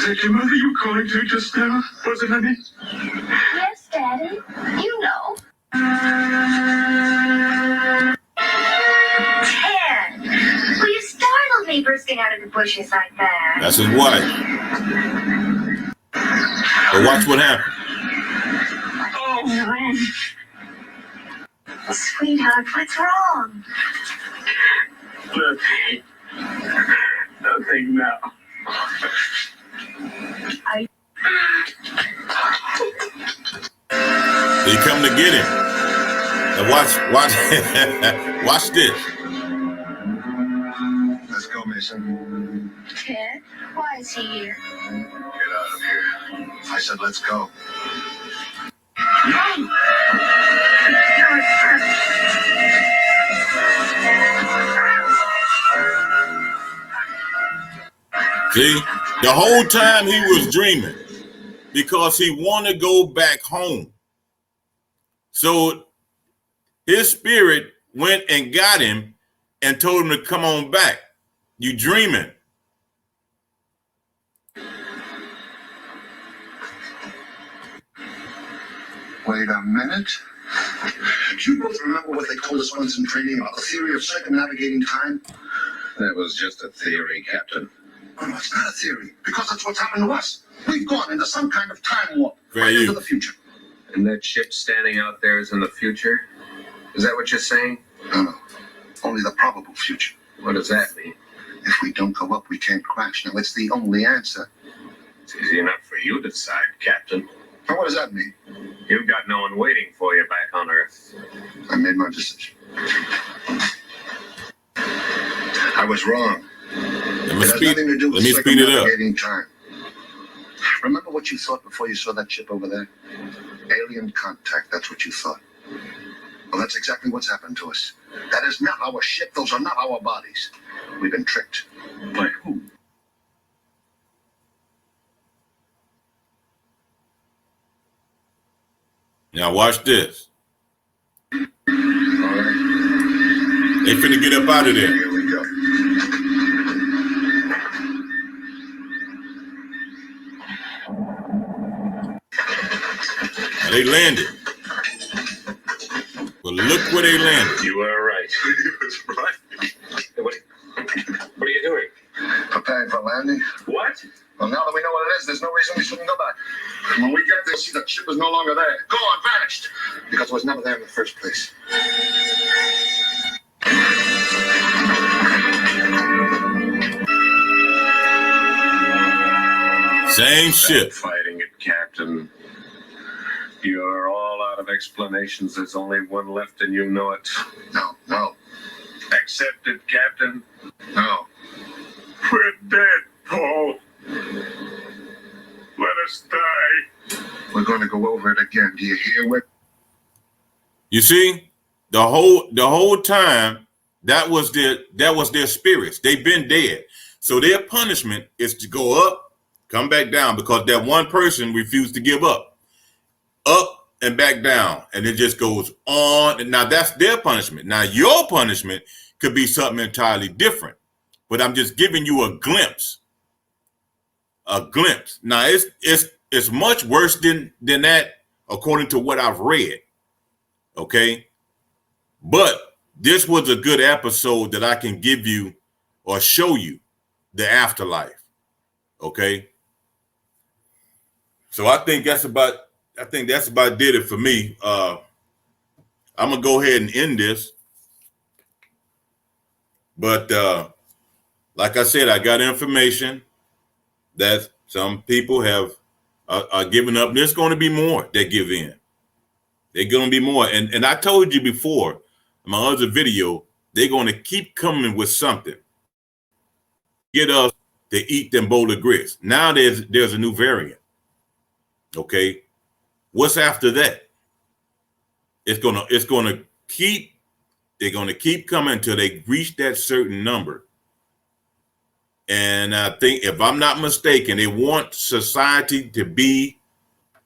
Was that your mother you calling to just now? Was it, honey? Yes, Daddy. You know. Ted, well, you startled me bursting out of the bushes like that. That's his wife. But watch what happened. Oh, Ruth. Sweetheart, what's wrong? Nothing. Nothing now. He come to get him. And watch this. Let's go, Mason. Ted, why is he here? Get out of here. I said, let's go. See, the whole time he was dreaming because he wanted to go back home. So his spirit went and got him and told him to come on back. You dreaming. Wait a minute. Do you both remember what they told us once in training about the theory of circumnavigating time? That was just a theory, Captain. Oh, no, it's not a theory, because that's what's happened to us. We've gone into some kind of time warp, Very right into you. the future. And that ship standing out there is in the future? Is that what you're saying? No, only the probable future. What does that mean? If we don't go up, we can't crash. Now, it's the only answer. It's easy enough for you to decide, Captain. Now, what does that mean? You've got no one waiting for you back on Earth. I made my decision. I was wrong. Let me It has speed, nothing to do with let me speed it up. circumnavigating time. Remember what you thought before you saw that ship over there? Alien contact, that's what you thought. Well, that's exactly what's happened to us. That is not our ship. Those are not our bodies. We've been tricked. By who? Now watch this. All right, They finna get up out of there. here we go. Now they landed. Well, look where they landed. You were right. He was right. Hey, what are you doing? Preparing for landing. What? Well, now that we know what it is, there's no reason we shouldn't go back. When we get there, see the ship is no longer there. Gone, vanished. Because it was never there in the first place. Same ship. Fighting it, Captain. You're all out of explanations. There's only one left and you know it. No. Accepted, Captain. No. We're dead, Paul. Let us die. We're going to go over it again. Do you hear what? You see, the whole time that was their spirits. They've been dead. So their punishment is to go up, come back down, because that one person refused to give up and back down, and it just goes on. And now that's their punishment. Now your punishment could be something entirely different, but I'm just giving you a glimpse. Now it's much worse than that, according to what I've read. Okay, but this was a good episode that I can give you or show you the afterlife. Okay, so I think that's about did it for me. I'm gonna go ahead and end this, but like I said, I got information that some people are giving up. There's going to be more that give in. They're going to be more. And I told you before, in my other video, they're going to keep coming with something. Get us to eat them bowl of grits. Now there's a new variant. Okay. What's after that? They're going to keep coming until they reach that certain number. And I think, if I'm not mistaken, they want society to be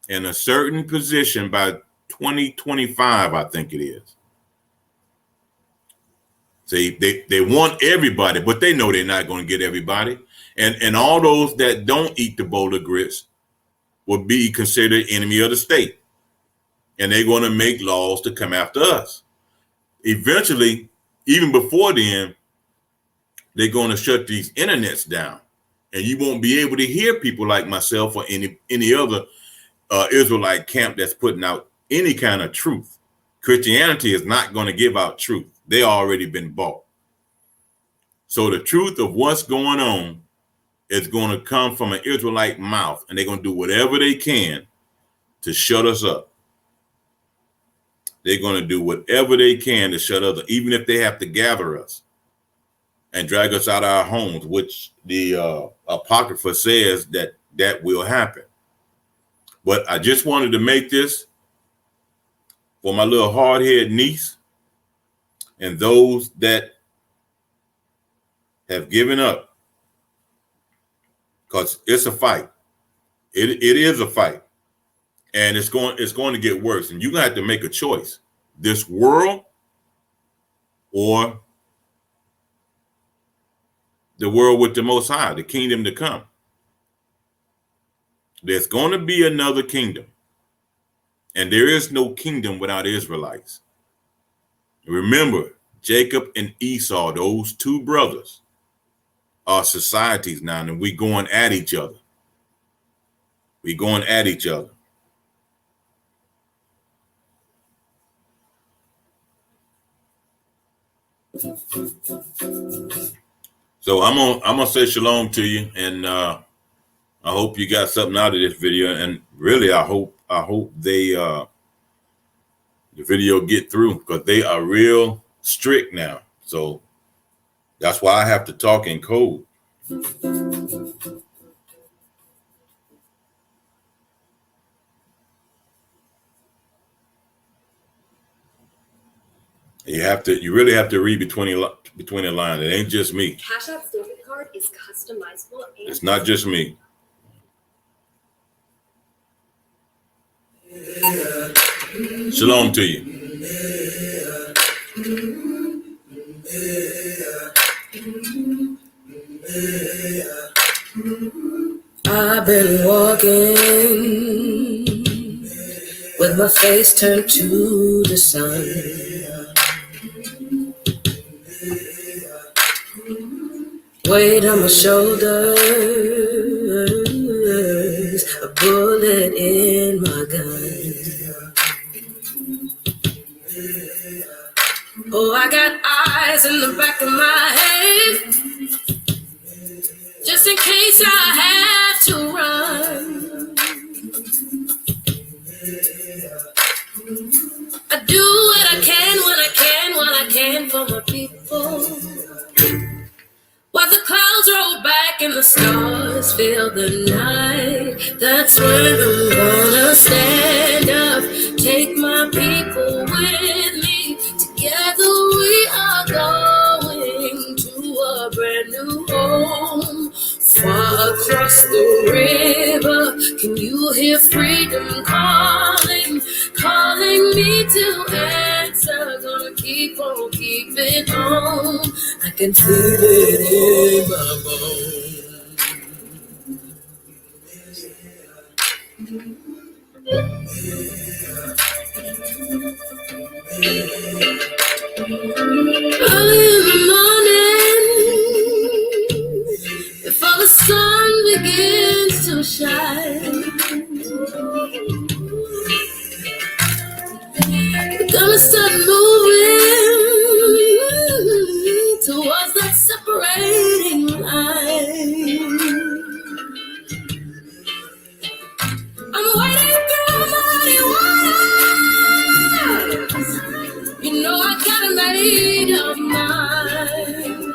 in a certain position by 2025, I think it is. See, they want everybody, but they know they're not going to get everybody. And all those that don't eat the bowl of grits will be considered enemy of the state. And they're going to make laws to come after us. Eventually, even before then, they're going to shut these internets down. And you won't be able to hear people like myself or any other Israelite camp that's putting out any kind of truth. Christianity is not going to give out truth. They already been bought. So the truth of what's going on is going to come from an Israelite mouth, and they're going to do whatever they can to shut us up. They're going to do whatever they can to shut us up, even if they have to gather us and drag us out of our homes, which the Apocrypha says that will happen. But I just wanted to make this for my little hard-headed niece and those that have given up, because it's a fight. It is a fight, and it's going to get worse. And you're gonna have to make a choice: this world or the world with the Most High, the kingdom to come. There's going to be another kingdom, and there is no kingdom without Israelites. Remember, Jacob and Esau, those two brothers, are societies now, and we going at each other. We going at each other. So I'm gonna say shalom to you, and I hope you got something out of this video. And really, I hope they the video get through, because they are real strict now. So that's why I have to talk in code. You really have to read between the lines. It ain't just me. Cash App's debit card is customizable. And It's not just me. Shalom to you. I've been walking with my face turned to the sun. Weight on my shoulders, a bullet in my gun. Oh, I got eyes in the back of my head, just in case I have to run. I do what I can when I can for my people. While the clouds roll back and the stars fill the night, that's when I'm gonna stand up, take my people with me. Together we are going to a brand new home, far across the river. Can you hear freedom calling, calling me to answer? Gonna keep on keeping on. I can feel it in my bones. Early in the morning, before the sun begins to shine, we're gonna start moving towards that separating line. I'm waiting through muddy waters. You know I got a made of mine.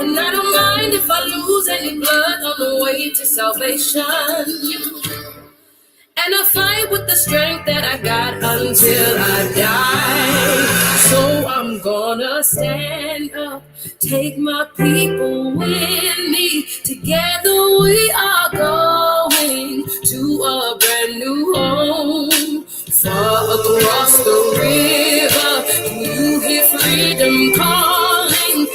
And I don't mind if I lose any blood on the way to salvation. And I fight with the strength that I got until I die. So I'm gonna stand up, take my people with me. Together we are going to a brand new home, far across the river. Can you hear freedom calling,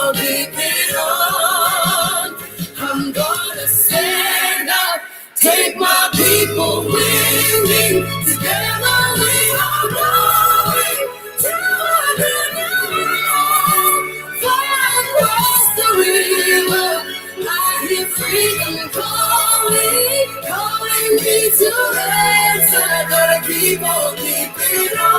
on, keep it on. I'm gonna stand up, take my people with me. Together we are going to a new world. Fly across the river, I hear freedom calling, calling me to answer. Gotta keep on keeping on.